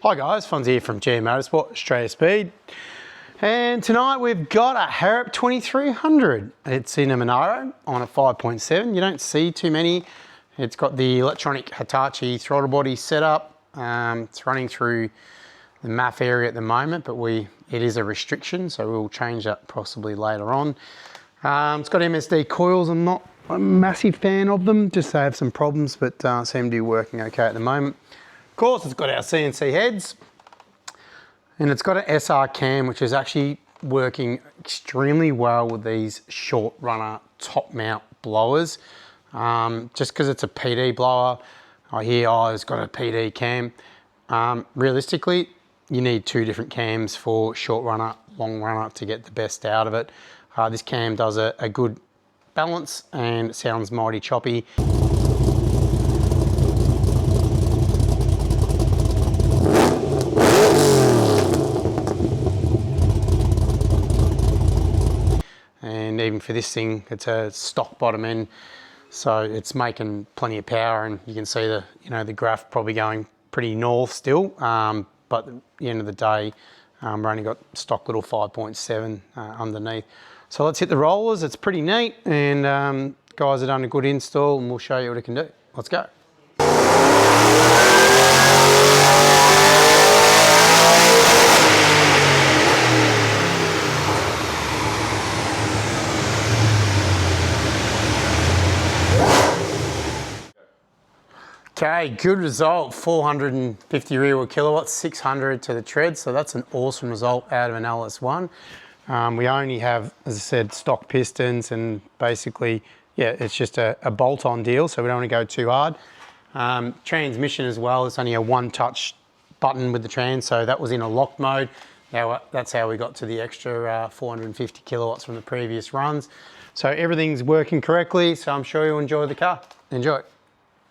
Hi guys, Fonz here from GMMotorsport Street Speed. And tonight we've got a Harrop 2300. It's in a Monaro on a 5.7. You don't see too many. It's got the electronic Hitachi throttle body setup. It's running through the MAF area at the moment, but it is a restriction, so we'll change that possibly later on. It's got MSD coils. I'm not a massive fan of them, just they have some problems, but seem to be working okay at the moment. Of course, it's got our CNC heads, and it's got an SR cam, which is actually working extremely well with these short runner top mount blowers. Just because it's a PD blower, I hear, oh, it's got a PD cam. Realistically, you need two different cams for short runner, long runner to get the best out of it. This cam does a good balance and it sounds mighty choppy. And even for this thing, it's a stock bottom end, so it's making plenty of power, and you can see the graph probably going pretty north still. But at the end of the day, we're only got stock little 5.7 underneath. So let's hit the rollers. It's pretty neat, and guys have done a good install, and we'll show you what it can do. Let's go. Okay, good result, 450 rear wheel kilowatts, 600 to the tread, so that's an awesome result out of an LS1. We only have, as I said, stock pistons, and basically, yeah, it's just a bolt-on deal, so we don't want to go too hard. Transmission as well, it's only a one-touch button with the trans, so that was in a locked mode. Now, that's how we got to the extra 450 kilowatts from the previous runs. So everything's working correctly, so I'm sure you'll enjoy the car. Enjoy.